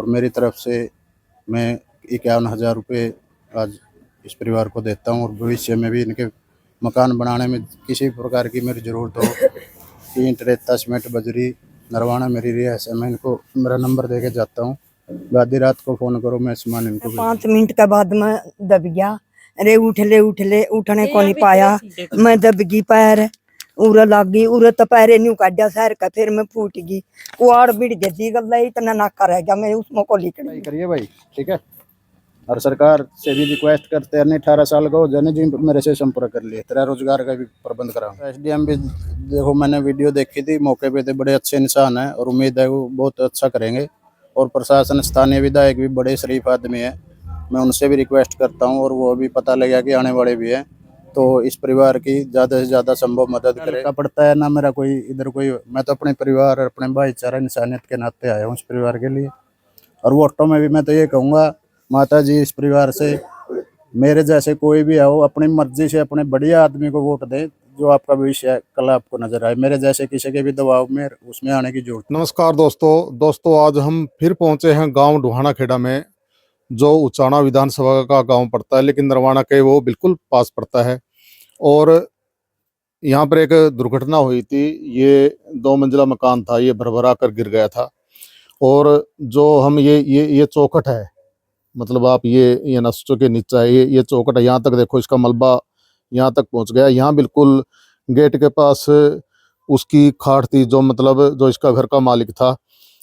और मेरी तरफ से मैं 51,000 रुपये आज इस परिवार को देता हूँ। और भविष्य में भी इनके मकान बनाने में किसी प्रकार की मेरी ज़रूरत हो, ईंट रेता सीमेंट बजरी नरवाना मेरी रिहायश है, मैं इनको मेरा नंबर दे के जाता हूँ। आधी रात को फ़ोन करो, मैं सामान इनको 5 मिनट के बाद मैं दब गया। अरे उठ ले उठने को नहीं पाया। मैं दब गई, पैर उरा लग गई, उरा तो पैरे न्यू काटा सर का, फिर मैं फूट गई, कुआड़ बिड़ गई गला, इतना नाका रह गया। मैं उसमें को लिखड़ी करिए भाई, ठीक है। और सरकार से भी रिक्वेस्ट करते हैं, 18 साल का हो जाने जी मेरे से संपर्क कर लिए, तेरा रोजगार का भी प्रबंध कराऊंगा। एसडीएम भी देखो, मैंने वीडियो देखी थी, मौके पे थे, बड़े अच्छे इंसान हैं और उम्मीद है वो बहुत अच्छा करेंगे। और प्रशासन स्थानीय विधायक भी बड़े शरीफ आदमी है, मैं उनसे भी रिक्वेस्ट करता हूँ और वो भी पता लगा कि आने वाले भी हैं, तो इस परिवार की ज़्यादा से ज़्यादा संभव मदद करेगा। पड़ता है ना मेरा कोई इधर कोई, मैं तो अपने परिवार और अपने भाईचारा इंसानियत के नाते आया हूँ इस परिवार के लिए। और वोटों में भी मैं तो ये कहूँगा, माता जी इस परिवार से मेरे जैसे कोई भी आओ, अपनी मर्जी से अपने बढ़िया आदमी को वोट दे जो आपका भविष्य कल आपको नजर आए। मेरे जैसे किसी के भी दबाव में उसमें आने की जरूरत। नमस्कार दोस्तों आज हम फिर पहुंचे हैं गांव ढुहाना खेड़ा में, जो उचाना विधानसभा का गांव पड़ता है, लेकिन नरवाना के वो बिल्कुल पास पड़ता है। और यहाँ पर एक दुर्घटना हुई थी। ये 2 मंजिला मकान था, ये भरभरा कर गिर गया था। और जो हम ये चौखट है, मतलब आप ये ना सोचो के नीचा है, ये चौखट है, यहाँ तक देखो, इसका मलबा यहाँ तक पहुँच गया। यहाँ बिल्कुल गेट के पास उसकी खाट थी, जो मतलब जो इसका घर का मालिक था,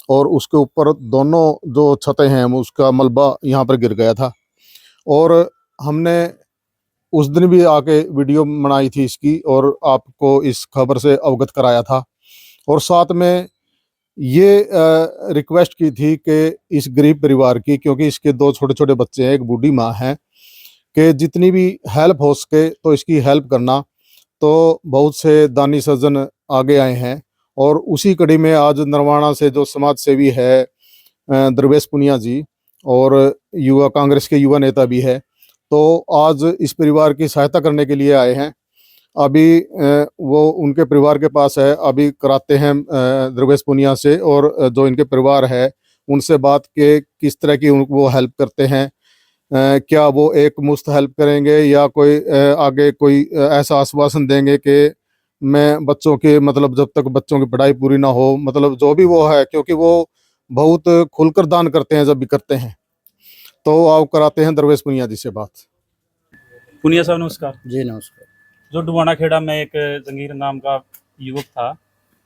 और उसके ऊपर दोनों जो छतें हैं उसका मलबा यहाँ पर गिर गया था। और हमने उस दिन भी आके वीडियो बनाई थी इसकी और आपको इस खबर से अवगत कराया था। और साथ में ये रिक्वेस्ट की थी कि इस गरीब परिवार की, क्योंकि इसके 2 छोटे छोटे बच्चे हैं, एक बूढ़ी माँ है, कि जितनी भी हेल्प हो सके तो इसकी हेल्प करना। तो बहुत से दानी सज्जन आगे आए हैं। और उसी कड़ी में आज नरवाना से जो समाज सेवी है द्रवेश पुनिया जी, और युवा कांग्रेस के युवा नेता भी है, तो आज इस परिवार की सहायता करने के लिए आए हैं। अभी वो उनके परिवार के पास है, अभी कराते हैं द्रवेश पुनिया से और जो इनके परिवार है उनसे बात के किस तरह की वो हेल्प करते हैं। क्या वो एक मुफ्त हेल्प करेंगे या कोई आगे कोई ऐसा आश्वासन देंगे कि मैं बच्चों के, मतलब जब तक बच्चों की पढ़ाई पूरी ना हो, मतलब जो भी वो है, क्योंकि वो बहुत खुलकर दान करते हैं जब भी करते हैं। तो आओ कराते हैं द्रवेश पुनिया जी से बात। पुनिया साहब नमस्कार जी नमस्कार। जो ढुआना खेड़ा में एक जंगीर नाम का युवक था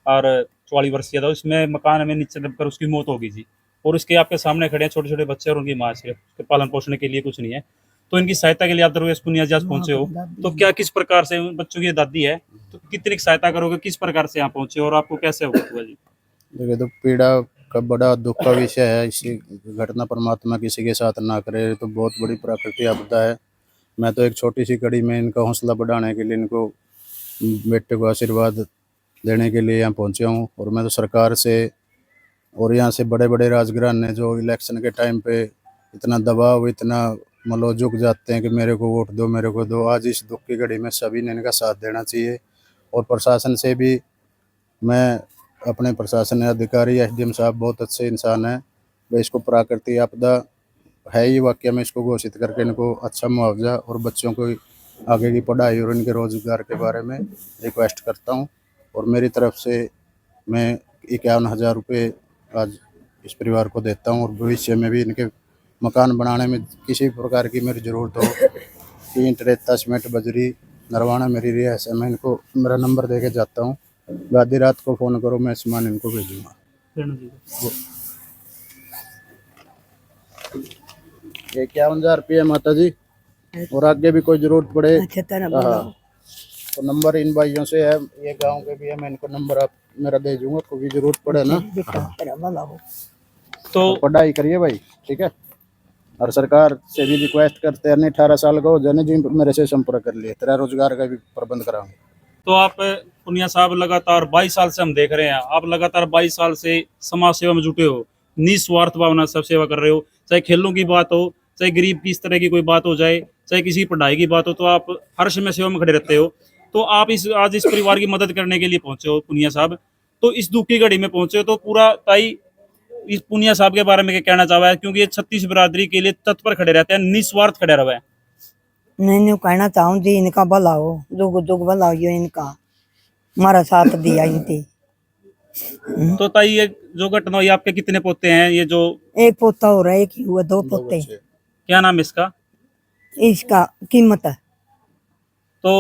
और 44 वर्षीय था, उसमें मकान में नीचे दबकर उसकी मौत हो गई थी। और उसके आपके सामने खड़े हैं छोटे छोटे बच्चे और उनकी माँ, सिर्फ उसके पालन पोषण के लिए कुछ नहीं है। तो इनकी सहायता के लिए आप द्रवेश पुनिया जी आज पहुंचे हो, तो क्या किस प्रकार से, बच्चों की दादी है तो कितनी सहायता करोगे, किस प्रकार से यहाँ पहुंचे और आपको कैसे होगा हुआ जी? देखिए, तो पीड़ा का बड़ा दुख का विषय है, इसी घटना परमात्मा किसी के साथ ना करे, तो बहुत बड़ी प्राकृतिक आपदा है। मैं तो एक छोटी सी कड़ी में इनका हौसला बढ़ाने के लिए, इनको बेटे को आशीर्वाद देने के लिए यहाँ पहुँचा हूँ। और मैं तो सरकार से और यहाँ से बड़े बड़े राजघराने ने जो इलेक्शन के टाइम पे इतना दबाव, इतना मतलब झुक जाते हैं कि मेरे को वोट दो, मेरे को दो, आज इस दुख की घड़ी में सभी ने इनका साथ देना चाहिए। और प्रशासन से भी मैं, अपने प्रशासन अधिकारी एसडीएम साहब बहुत अच्छे इंसान हैं, वे इसको प्राकृतिक आपदा है ही वाकई में इसको घोषित करके इनको अच्छा मुआवजा और बच्चों को आगे की पढ़ाई और इनके रोजगार के बारे में रिक्वेस्ट करता हूं। और मेरी तरफ से मैं 51,000 रुपये आज इस परिवार को देता हूं। और भविष्य में भी इनके मकान बनाने में किसी प्रकार की मेरी ज़रूरत हो, ईंट रेता सीमेंट बजरी नरवाना मेरी रिहायश है, मैं इनको मेरा नंबर दे के जाता हूँ। आधी रात को फ़ोन करो, मैं सामान इनको भेजूँगा। ये 51,000 रुपये माता जी, और आगे भी कोई ज़रूरत पड़े हाँ तो नंबर इन भाइयों से है, ये गांव के भी है, मैं इनको नंबर आप मेरा दे दूँगा, कोई भी ज़रूरत पड़े ना। तो पढ़ाई करिए भाई, ठीक है। और सरकार से भी रिक्वेस्ट करते हैं, 18 साल का हो जाने जी मेरे से संपर्क कर लिए, तेरा रोजगार का भी प्रबंध कराऊंगा। तो आप पुनिया साहब लगातार 22 साल से हम देख रहे हैं, आप लगातार 22 साल से समाज सेवा में जुटे हो, निस्वार्थ भावना सब सेवा कर रहे हो। चाहे खेलों की बात हो, चाहे गरीब की इस तरह की कोई बात हो जाए, चाहे किसी पढ़ाई की बात हो, तो आप हर समय सेवा में खड़े रहते हो। तो आप आज इस परिवार की मदद करने के लिए पहुंचे हो पुनिया साहब, तो इस दुख की घड़ी में पहुंचे हो, तो पूरा ताई इस पुनिया साहब के बारे में क्या कहना चाहा है, क्योंकि ये 36 बिरादरी के लिए तत्पर खड़े रहते हैं, निस्वार्थ खड़े रहे हैं। मैंने कहना चाहूँ जी इनका भला हो, जुग जुग भला हो इनका, हमारा साथ दिया इनकी। तो ताई ये जो घटना हुई, आपके कितने पोते हैं? ये जो एक पोता हो रहा है, एक ही हुआ, दो पोते। क्या नाम है इसका? इसका कीमत है। तो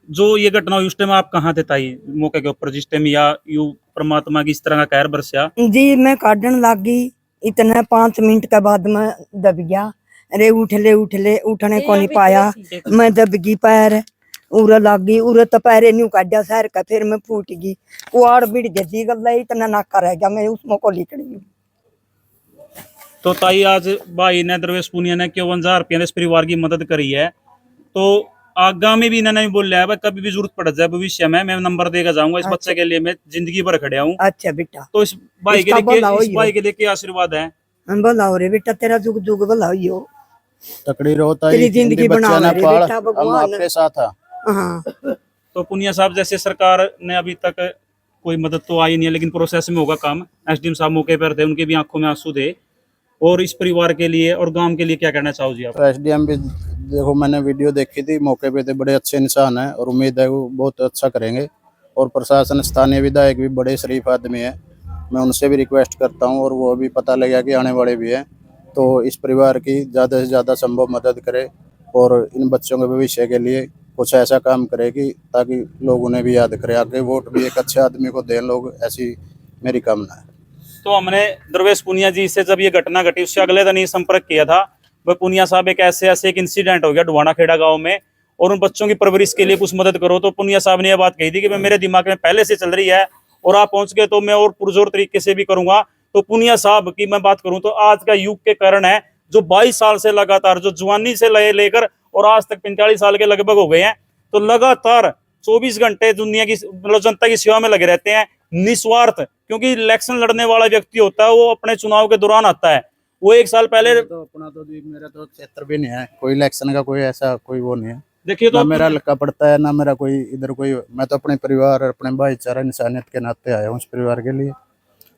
जो ये घटना हुई उस टाइम आप कहाँ थे ताई, मौके के ऊपर जिस टाइम, या यू परमात्मा की इस तरह का कहर बरसा? जी मैं काटन लग गई, इतना 5 मिनट के बाद मैं दब गया। अरे उठ ले उठने को नहीं पाया, मैं दब गई, पैर उरा लग गई, उरा तो पैरे न्यू काटा सैर का, फिर मैं फूट गई, कुआड़ बिड़ गई गला, इतना नाका रह गया, मैं उसमें को लिकड़ी। तो ताई आज भाई ने, दरवेश पुनिया ने 51,000 रुपया इस परिवार की मदद करी है, तो आगामी भी इन्होंने बोल रहा है भाई कभी भी जरूरत पड़ जाए भविष्य में, मैं नंबर देकर जाऊंगा, इस बच्चे के लिए मैं जिंदगी भर खड़ा हूँ। अच्छा बेटा, तो इस भाई के इसका लिए भला इस भाई के लिए क्या आशीर्वाद है? भला हो रे बेटा, तेरा जुग जुग भला हो, तकड़ी रहो ताई, तेरी जिंदगी बना बच्चा ना रे पाल, बेटा, हम भगवान। आपके साथ है। हाँ तो पुनिया साहब, जैसे सरकार ने अभी तक कोई मदद तो आई नहीं है, लेकिन प्रोसेस में होगा काम। एसडीएम साहब मौके पर थे, उनके भी आंखों में आंसू थे, और इस परिवार के लिए और गांव के लिए क्या कहना चाहो जी आप? तो एसडीएम भी देखो, मैंने वीडियो देखी थी, मौके पे थे, बड़े अच्छे इंसान हैं और उम्मीद है वो बहुत अच्छा करेंगे। और प्रशासन, स्थानीय विधायक भी बड़े शरीफ आदमी है, मैं उनसे भी रिक्वेस्ट करता हूँ, और वो भी पता लगा कि आने वाले भी हैं, तो इस परिवार की ज़्यादा से ज़्यादा संभव मदद करे और इन बच्चों के भविष्य के लिए कुछ ऐसा काम करे कि ताकि लोग उन्हें भी याद करें, आगे वोट भी एक अच्छे आदमी को दें लोग, ऐसी मेरी कामना है। तो हमने दरवेश पुनिया जी से जब ये घटना घटी उससे अगले दिन ही संपर्क किया था। वह पुनिया साहब एक ऐसे एक इंसिडेंट हो गया ढुवाना खेड़ा गांव में, और उन बच्चों की परवरिश के लिए कुछ मदद करो। तो पुनिया साहब ने यह बात कही थी कि मेरे दिमाग में पहले से चल रही है, और आप पहुंच गए तो मैं और पुरजोर तरीके से भी करूंगा। तो पुनिया साहब की मैं बात करूं तो आज का युग के कारण है, जो 22 साल से लगातार, जो जवानी से लेकर और आज तक 45 साल के लगभग हो गए हैं, तो लगातार 24 घंटे दुनिया की, मतलब जनता की सेवा में लगे रहते हैं, निस्वार्थ। क्योंकि इलेक्शन लड़ने वाला व्यक्ति होता है, वो अपने चुनाव के दौरान आता है। वो एक साल पहले तो अपना तो जी, मेरा तो क्षेत्र भी नहीं है, कोई इलेक्शन का कोई ऐसा कोई वो नहीं है, देखिए, ना तो मेरा लड़का पड़ता है, ना मेरा कोई इधर कोई, मैं तो अपने परिवार और अपने भाईचारा इंसानियत के नाते आया हूँ इस परिवार के लिए।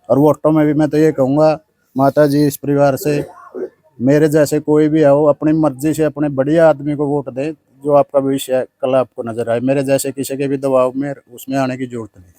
और वोटों में भी मैं तो ये कहूँगा, माता जी इस परिवार से मेरे जैसे कोई भी आओ, अपनी मर्जी से अपने बढ़िया आदमी को वोट दे, जो आपका भविष्य कल आपको नजर आए। मेरे जैसे किसी के भी दबाव में उसमें आने की जरूरत नहीं।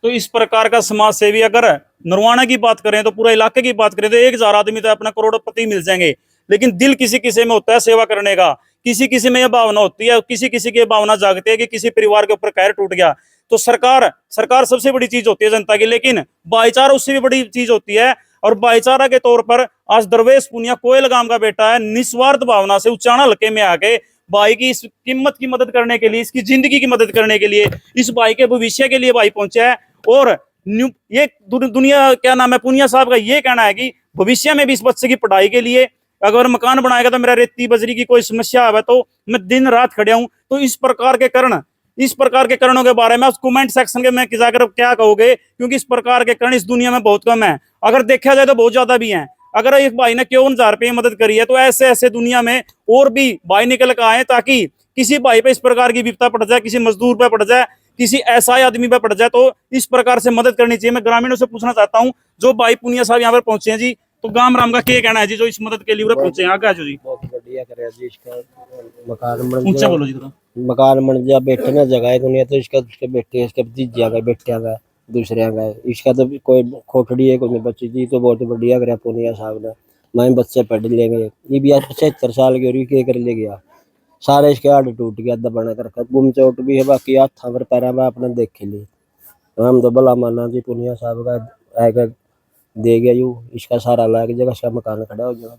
तो इस प्रकार का समाज सेवी, अगर नरवाना की बात करें तो पूरा इलाके की बात करें तो 1,000 आदमी तो अपना करोड़पति मिल जाएंगे, लेकिन दिल किसी किसी में होता है सेवा करने का, किसी किसी में यह भावना होती है, किसी किसी की भावना जागती है कि किसी परिवार के ऊपर कहर टूट गया। तो सरकार सबसे बड़ी चीज होती है जनता की, लेकिन भाईचारा उससे भी बड़ी चीज होती है। और भाईचारा के तौर पर आज दरवेश पुनिया कोयल गांव का बेटा है, निस्वार्थ भावना से उचाना हल्के में आके भाई की इस कीमत की मदद करने के लिए, इसकी जिंदगी की मदद करने के लिए, इस भाई के भविष्य के लिए भाई पहुंचा है। और ये दुनिया, क्या नाम है, पुनिया साहब का ये कहना है कि भविष्य में भी इस बच्चे की पढ़ाई के लिए अगर मकान बनाएगा तो मेरा रेती बजरी की कोई समस्या है तो मैं दिन रात खड़े हूं। तो इस प्रकार के कारणों के बारे में आप कमेंट सेक्शन के में जाकर क्या कहोगे, क्योंकि इस प्रकार के कारण इस दुनिया में बहुत कम है, अगर देखा जाए तो बहुत ज्यादा भी है। अगर एक भाई ने 51,000 रुपये मदद करी है, तो ऐसे दुनिया में और भी भाई निकल कर आए, ताकि किसी भाई पे इस प्रकार की विपदा पड़ जाए, किसी मजदूर पे पड़ जाए, किसी ऐसा आदमी पे पड़ जाए, तो इस प्रकार से मदद करनी चाहिए। मैं ग्रामीणों से पूछना चाहता हूँ, जो भाई पुनिया साहब यहाँ पर पहुंचे हैं जी, तो गांव राम का क्या कहना है जी, जो इस मदद के लिए पहुंचे हैं? आगे आ जाओ जी, बहुत बढ़िया करे जी, इसका मकान बन ऊंचा गया, बोलो जी थोड़ा। मकान बन गया, बैठने जगह है दुनिया, तो इसका उसके बेटे, इसके भतीजा का, बेटिया का, दूसरे का, इसका तो कोई खोखड़ी है कोई बच्ची थी, तो बहुत बढ़िया करे पुनिया साहब ने। मैं बच्चे पढ़ लेंगे, ये भी आज 75 साल की, और ये कर ले गया, सारे इसके हाथ टूट गया, दबाना कर गुम चोट भी है, बाकी हाथ पर पैरा में आपने देख ली। हम तो भला माना जी पुनिया साहब का आएगा दे गया, यू इसका सारा ला के जगह इसका मकान खड़ा हो गया।